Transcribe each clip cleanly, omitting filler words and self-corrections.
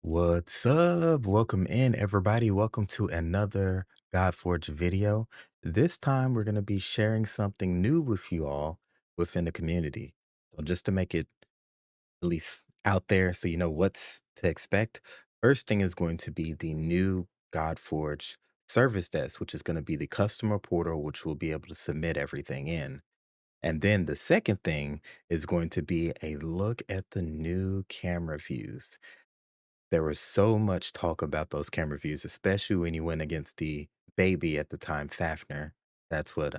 What's up? Welcome in, everybody. Welcome to another godforge video. This time, we're going to be sharing something new with you all within the community. So, just to make it at least out there so you know what's to expect, first thing is going to be the new godforge service desk, which is going to be the customer portal, which will be able to submit everything in. And then the second thing is going to be a look at the new camera views. There was so much talk about those camera views, especially when you went against the baby at the time, Fafner. That's what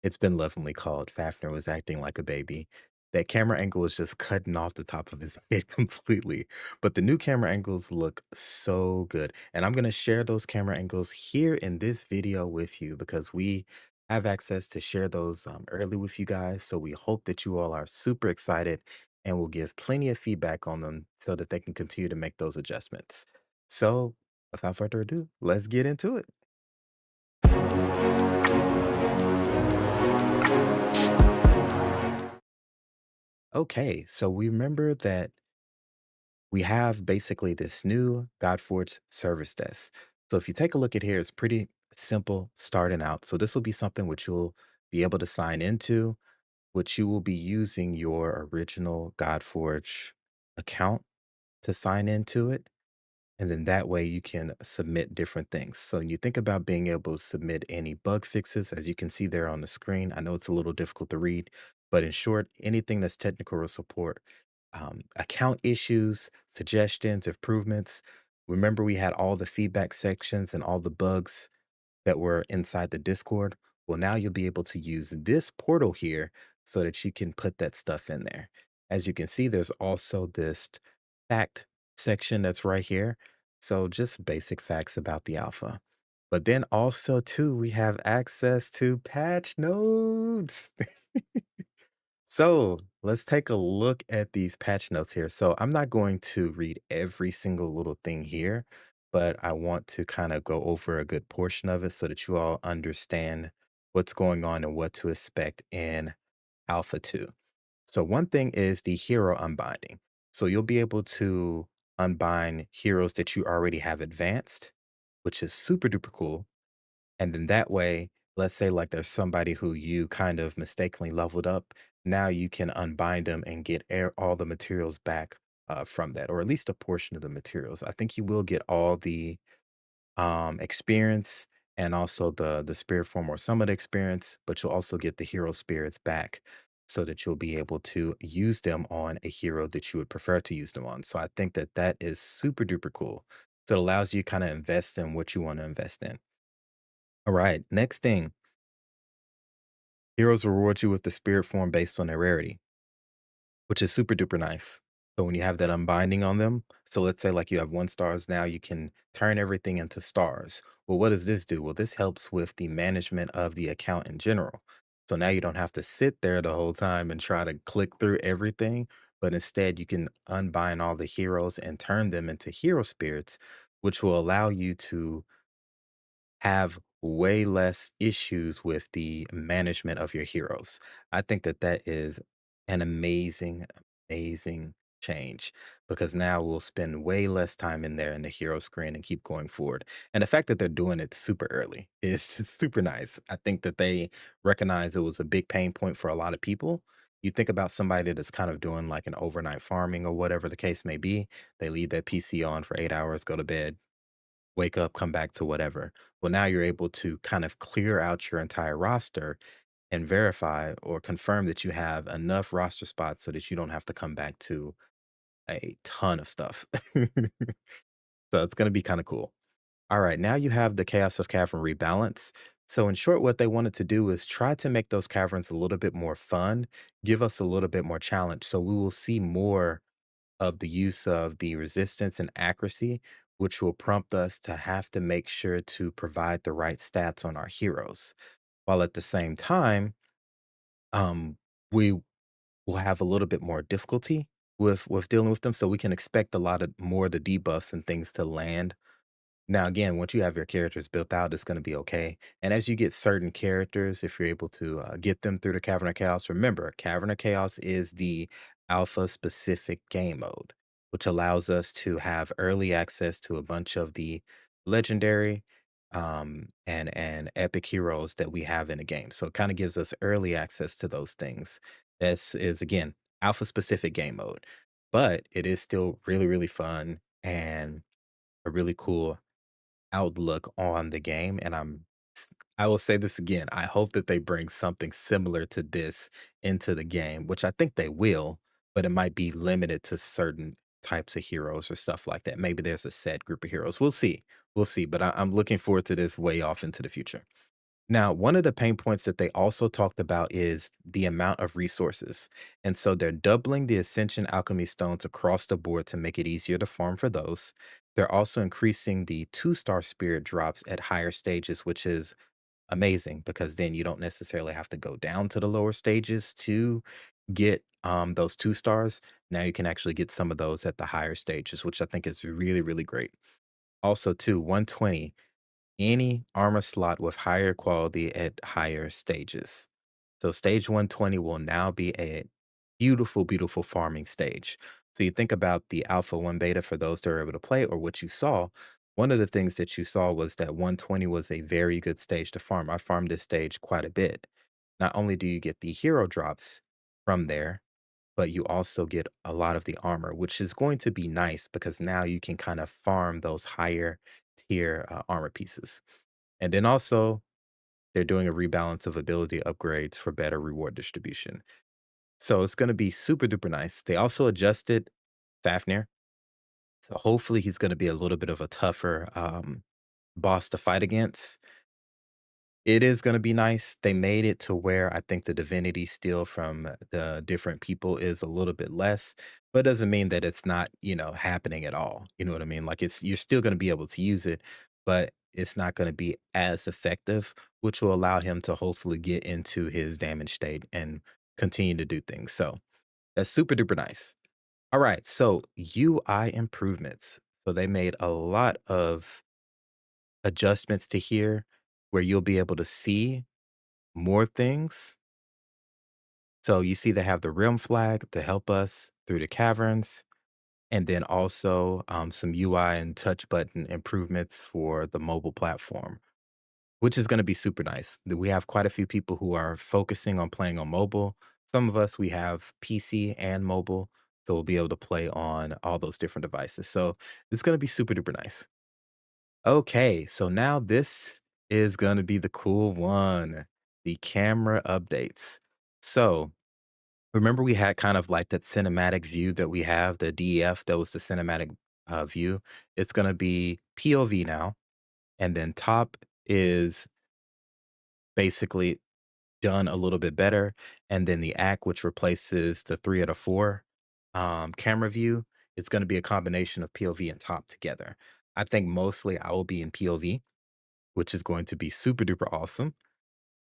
it's been lovingly called. Fafner was acting like a baby. That camera angle was just cutting off the top of his head completely. But the new camera angles look so good. And I'm going to share those camera angles here in this video with you because we have access to share those early with you guys. So we hope that you all are super excited and will give plenty of feedback on them so that they can continue to make those adjustments. So, without further ado, let's get into it. Okay, so we remember that we have basically this new Godforge service desk. So, if you take a look at here, it's pretty simple starting out. So, this will be something which you'll be able to sign into, which you will be using your original Godforge account to sign into it. And then that way you can submit different things. So when you think about being able to submit any bug fixes, as you can see there on the screen, I know it's a little difficult to read, but in short, anything that's technical or support, account issues, suggestions, improvements. Remember, we had all the feedback sections and all the bugs that were inside the Discord. Well, now you'll be able to use this portal here so that you can put that stuff in there. As you can see, there's also this fact section that's right here. So just basic facts about the alpha. But then also too, we have access to patch notes. So let's take a look at these patch notes here. So I'm not going to read every single little thing here, but I want to kind of go over a good portion of it so that you all understand what's going on and what to expect in Alpha 2. So one thing is the hero unbinding. So you'll be able to unbind heroes that you already have advanced, which is super duper cool. And then that way, let's say like there's somebody who you kind of mistakenly leveled up. Now you can unbind them and get all the materials back from that, or at least a portion of the materials. I think you will get all the experience and also the spirit form or some of the experience, but you'll also get the hero spirits back so that you'll be able to use them on a hero that you would prefer to use them on. So I think that that is super duper cool. So it allows you kind of invest in what you want to invest in. All right, next thing, heroes reward you with the spirit form based on their rarity, which is super duper nice. So when you have that unbinding on them, so let's say like you have one stars, now you can turn everything into stars. Well, what does this do? Well, this helps with the management of the account in general. So now you don't have to sit there the whole time and try to click through everything, but instead you can unbind all the heroes and turn them into hero spirits, which will allow you to have way less issues with the management of your heroes. I think that that is an amazing, amazing change because now we'll spend way less time in there in the hero screen and keep going forward. And the fact that they're doing it super early is super nice. I think that they recognize it was a big pain point for a lot of people. You think about somebody that's kind of doing like an overnight farming or whatever the case may be. They leave their PC on for 8 hours, go to bed, wake up, come back to whatever. Well, now you're able to kind of clear out your entire roster and verify or confirm that you have enough roster spots so that you don't have to come back to a ton of stuff. So it's going to be kind of cool. All right, now you have the Chaos of Cavern rebalance. So, in short, what they wanted to do is try to make those caverns a little bit more fun, give us a little bit more challenge. So, we will see more of the use of the resistance and accuracy, which will prompt us to have to make sure to provide the right stats on our heroes. While at the same time, um, we will have a little bit more difficulty with dealing with them. So we can expect a lot of more of the debuffs and things to land. Now, again, once you have your characters built out, it's going to be okay. And as you get certain characters, if you're able to get them through the Cavern of Chaos, remember, Cavern of Chaos is the alpha specific game mode. which allows us to have early access to a bunch of the legendary and epic heroes that we have in the game. So it kind of gives us early access to those things. This is again alpha specific game mode, but it is still really, really fun and a really cool outlook on the game, and I will say this again, I hope that they bring something similar to this into the game, which I think they will, but it might be limited to certain types of heroes or stuff like that. Maybe there's a set group of heroes. We'll see, but I'm looking forward to this way off into the future. Now, one of the pain points that they also talked about is the amount of resources. And so they're doubling the Ascension Alchemy stones across the board to make it easier to farm for those. They're also increasing the 2-star spirit drops at higher stages, which is amazing because then you don't necessarily have to go down to the lower stages to get those 2 stars. Now you can actually get some of those at the higher stages, which I think is really, really great. Also, too, 120 any armor slot with higher quality at higher stages. So stage 120 will now be a beautiful, beautiful farming stage. So you think about the alpha 1 beta for those that are able to play or what you saw. One of the things that you saw was that 120 was a very good stage to farm. I farmed this stage quite a bit. Not only do you get the hero drops from there, but you also get a lot of the armor, which is going to be nice because now you can kind of farm those higher tier armor pieces. And then also, they're doing a rebalance of ability upgrades for better reward distribution. So it's going to be super duper nice. They also adjusted Fafnir. So hopefully, he's going to be a little bit of a tougher boss to fight against. It is gonna be nice. They made it to where I think the divinity steal from the different people is a little bit less, but it doesn't mean that it's not, happening at all. You know what I mean? Like you're still gonna be able to use it, but it's not gonna be as effective, which will allow him to hopefully get into his damage state and continue to do things. So that's super duper nice. All right, so UI improvements. So they made a lot of adjustments to here where you'll be able to see more things. So you see they have the realm flag to help us through the caverns, and then also some UI and touch button improvements for the mobile platform, which is going to be super nice. We have quite a few people who are focusing on playing on mobile. Some of us, we have PC and mobile, so we'll be able to play on all those different devices. So it's going to be super duper nice. Okay, so now this is going to be the cool one, the camera updates. So remember, we had kind of like that cinematic view that we have, the DEF that was the cinematic view. It's going to be POV now. And then top is basically done a little bit better. And then the act, which replaces the 3 out of 4 camera view, it's going to be a combination of POV and top together. I think mostly I will be in POV, which is going to be super duper awesome.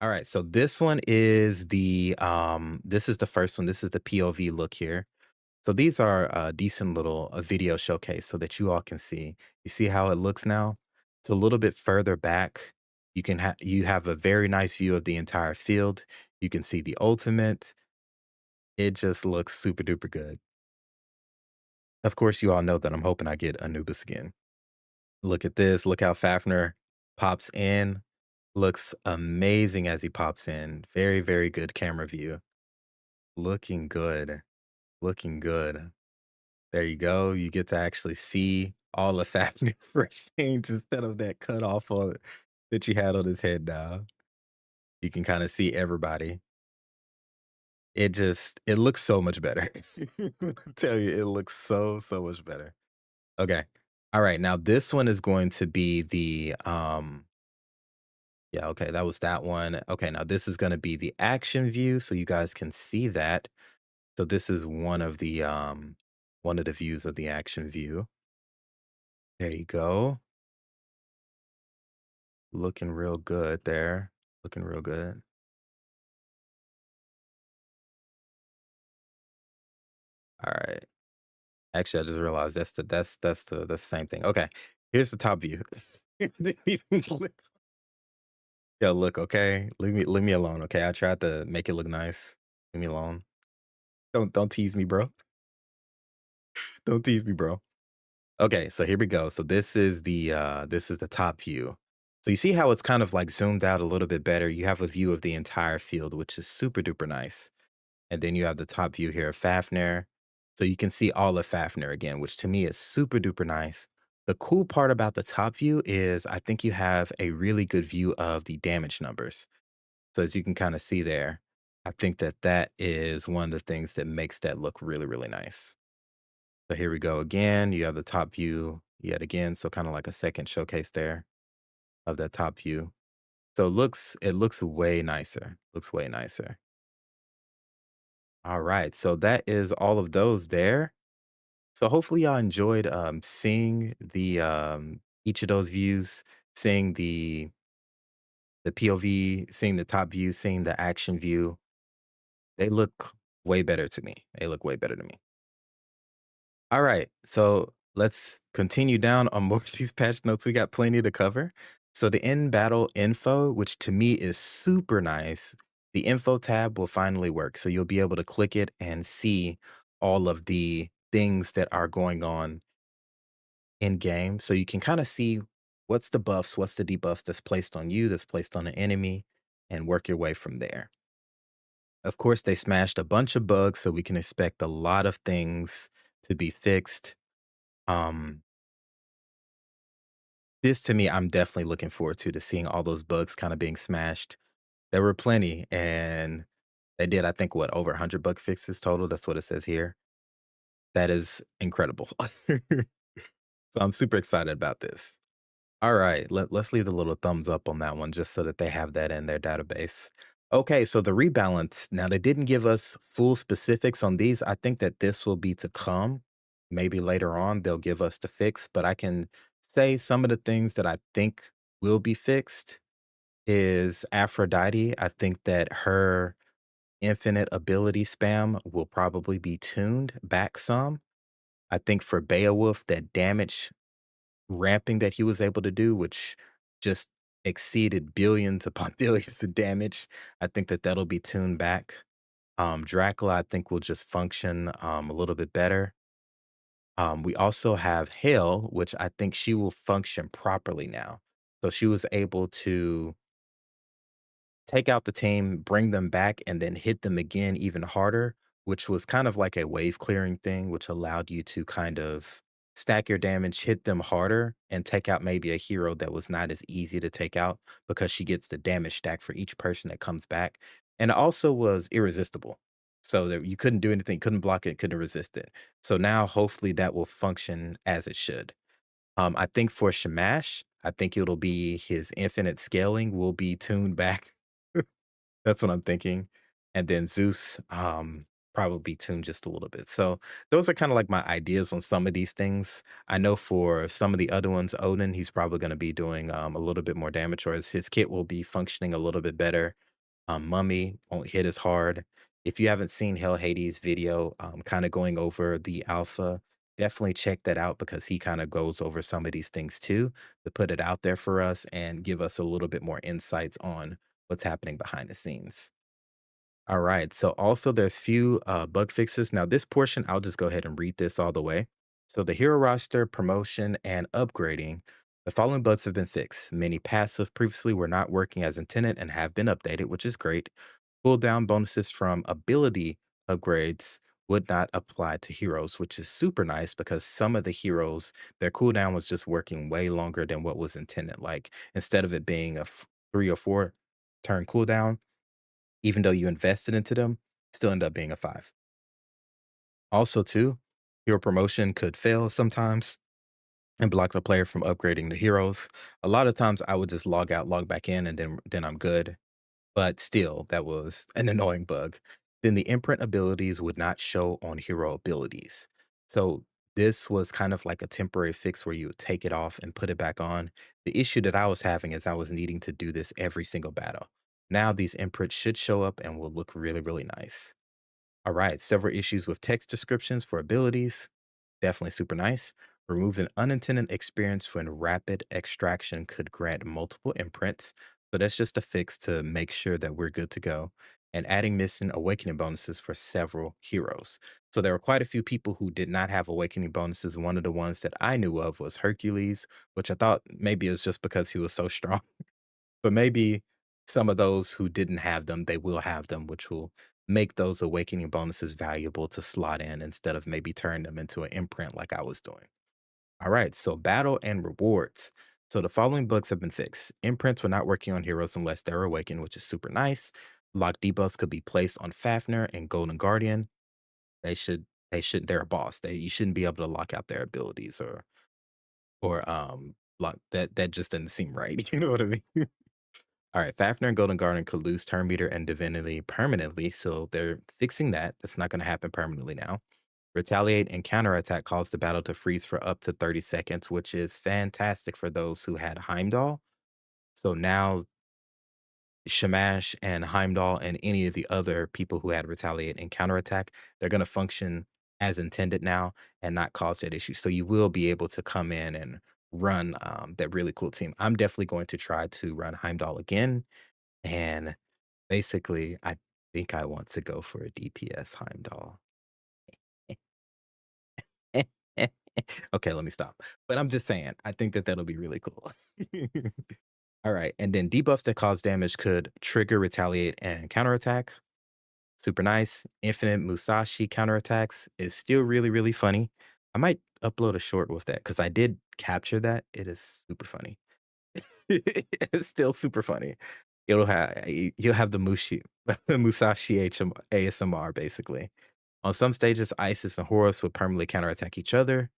All right, so this is the first one. This is the POV look here. So these are a decent little video showcase so that you all can see. You see how it looks now? It's a little bit further back. You have a very nice view of the entire field. You can see the ultimate. It just looks super duper good. Of course, you all know that I'm hoping I get Anubis again. Look at this. Look how Fafnir pops in. Looks amazing as he pops in. Very, very good camera view. Looking good. Looking good. There you go. You get to actually see all the Fafnir change instead of that cut off on that you had on his head now. You can kind of see everybody. It looks so much better. I tell you, it looks so, so much better. Okay. All right. Now this one is going to be the yeah, okay, that was that one. Okay, now this is gonna be the action view, so you guys can see that. So this is one of the views of the action view. There you go. Looking real good there. Looking real good. All right. Actually, I just realized that's the same thing. Okay. Here's the top view. Yo, look, okay. Leave me alone, okay? I tried to make it look nice. Leave me alone. Don't tease me, bro. Don't tease me, bro. Okay, so here we go. So this is the top view. So you see how it's kind of like zoomed out a little bit better. You have a view of the entire field, which is super duper nice. And then you have the top view here of Fafnir. So you can see all of Fafnir again, which to me is super duper nice. The cool part about the top view is I think you have a really good view of the damage numbers. So as you can kind of see there, I think that that is one of the things that makes that look really, really nice. So here we go again. You have the top view yet again. So kind of like a second showcase there of that top view. So it looks way nicer. Looks way nicer. All right. So that is all of those there. So hopefully y'all enjoyed seeing the each of those views, seeing the POV, seeing the top view, seeing the action view. They look way better to me. They look way better to me. All right. So let's continue down on more of these patch notes. We got plenty to cover. So the in battle info, which to me is super nice, the info tab will finally work. So you'll be able to click it and see all of the things that are going on in game. So you can kind of see what's the buffs, what's the debuffs that's placed on you, that's placed on the enemy, and work your way from there. Of course, they smashed a bunch of bugs, so we can expect a lot of things to be fixed. Um, this to me, I'm definitely looking forward to seeing all those bugs kind of being smashed. There were plenty, and they did, I think, what, over 100 bug fixes total. That's what it says here. That is incredible. So I'm super excited about this. All right, let's leave a little thumbs up on that one just so that they have that in their database. Okay, so the rebalance. Now, they didn't give us full specifics on these. I think that this will be to come. Maybe later on they'll give us the fix, but I can say some of the things that I think will be fixed is Aphrodite. I think that her infinite ability spam will probably be tuned back some. I think for Beowulf, that damage ramping that he was able to do, which just exceeded billions upon billions of damage. I think that that'll be tuned back. Dracula, I think, will just function a little bit better. We also have Hale, which I think she will function properly now. So she was able to take out the team, bring them back, and then hit them again even harder, which was kind of like a wave clearing thing, which allowed you to kind of stack your damage, hit them harder, and take out maybe a hero that was not as easy to take out because she gets the damage stack for each person that comes back. And it also was irresistible. So that you couldn't do anything, couldn't block it, couldn't resist it. So now hopefully that will function as it should. I think for Shamash, I think it'll be his infinite scaling will be tuned back. That's what I'm thinking. And then Zeus, probably tuned just a little bit. So those are kind of like my ideas on some of these things. I know for some of the other ones, Odin, he's probably going to be doing a little bit more damage, or his kit will be functioning a little bit better. Mummy won't hit as hard. If you haven't seen Hell Hades' video, kind of going over the alpha, definitely check that out because he kind of goes over some of these things too to put it out there for us and give us a little bit more insights on what's happening behind the scenes. All right. So also there's few bug fixes. Now this portion, I'll just go ahead and read this all the way. So the hero roster, promotion, and upgrading. The following bugs have been fixed. Many passive previously were not working as intended and have been updated, which is great. Cooldown bonuses from ability upgrades would not apply to heroes, which is super nice because some of the heroes, their cooldown was just working way longer than what was intended. Like instead of it being a 3 or 4 turn cooldown, even though you invested into them, still end up being a 5. Also, too, hero promotion could fail sometimes and block the player from upgrading the heroes. A lot of times I would just log out, log back in, and then I'm good. But still, that was an annoying bug. Then the imprint abilities would not show on hero abilities. So this was kind of like a temporary fix where you would take it off and put it back on. The issue that I was having is I was needing to do this every single battle. Now these imprints should show up and will look really, really nice. All right, several issues with text descriptions for abilities. Definitely super nice. Remove an unintended experience when rapid extraction could grant multiple imprints. So that's just a fix to make sure that we're good to go. and adding missing awakening bonuses for several heroes. So there were quite a few people who did not have awakening bonuses. One of the ones that I knew of was Hercules, which I thought maybe it was just because he was so strong, but maybe some of those who didn't have them, they will have them, which will make those awakening bonuses valuable to slot in instead of maybe turn them into an imprint like I was doing. All right, so battle and rewards. So the following bugs have been fixed. Imprints were not working on heroes unless they're awakened, which is super nice. Lock debuffs could be placed on Fafnir and Golden Guardian. They're a boss. You shouldn't be able to lock out their abilities or lock that just doesn't seem right. You know what I mean? All right, Fafnir and Golden Guardian could lose turn meter and divinity permanently, so they're fixing that. That's not going to happen permanently now. Retaliate and counterattack cause the battle to freeze for up to 30 seconds, which is fantastic for those who had Heimdall. So now Shamash and Heimdall and any of the other people who had Retaliate and counterattack, they're going to function as intended now and not cause that issue. So you will be able to come in and run that really cool team. I'm definitely going to try to run Heimdall again. And basically, I think I want to go for a DPS Heimdall. Okay, let me stop. But I'm just saying, I think that that'll be really cool. All right, and then debuffs that cause damage could trigger, retaliate, and counterattack. Super nice. Infinite Musashi counterattacks is still really, really funny. I might upload a short with that because I did capture that. It is super funny. It's still super funny. You'll have the Musashi ASMR basically. On some stages, Isis and Horus would permanently counterattack each other.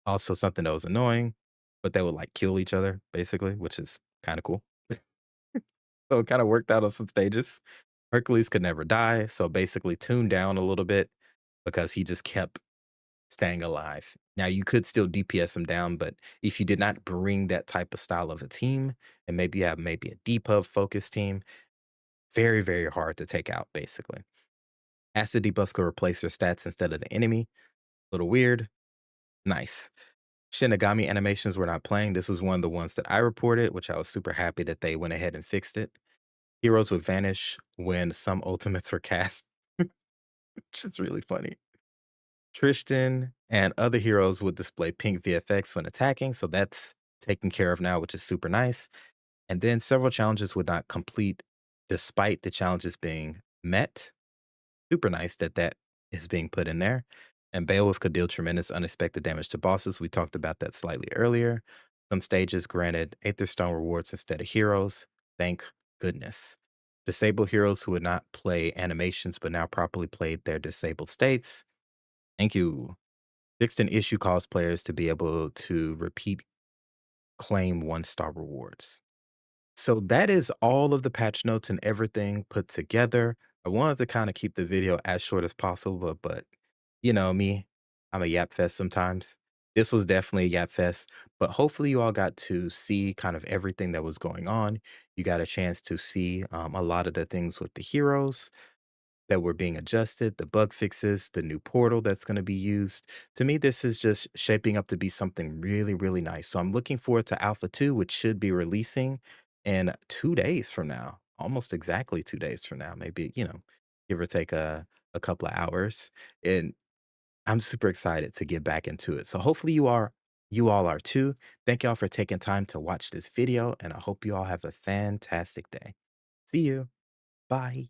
Also something that was annoying, but they would, like, kill each other, basically, which is kinda cool. So it kinda worked out on some stages. Hercules could never die, so basically tuned down a little bit because he just kept staying alive. Now you could still DPS him down, but if you did not bring that type of style of a team, and maybe you have maybe a depub focused team, very, very hard to take out, basically. Acid debuffs could replace their stats instead of the enemy. Little weird. Nice. Shinigami animations were not playing. This was one of the ones that I reported, which I was super happy that they went ahead and fixed it. Heroes would vanish when some ultimates were cast, which is really funny. Tristan and other heroes would display pink VFX when attacking, so that's taken care of now, which is super nice. And then several challenges would not complete despite the challenges being met. Super nice that that is being put in there. And Beowulf could deal tremendous unexpected damage to bosses. We talked about that slightly earlier. Some stages granted Aetherstone rewards instead of heroes. Thank goodness. Disabled heroes who would not play animations but now properly played their disabled states. Thank you. Fixed an issue caused players to be able to repeat claim 1-star rewards. So that is all of the patch notes and everything put together. I wanted to kind of keep the video as short as possible, but you know me, I'm a yap fest sometimes. This was definitely a yap fest, but hopefully you all got to see kind of everything that was going on. You got a chance to see a lot of the things with the heroes that were being adjusted, the bug fixes, the new portal that's going to be used. To me, this is just shaping up to be something really, really nice. So I'm looking forward to Alpha 2, which should be releasing in 2 days from now, almost exactly 2 days from now, maybe, give or take a couple of hours. And I'm super excited to get back into it. So hopefully you all are too. Thank y'all for taking time to watch this video, and I hope you all have a fantastic day. See you. Bye.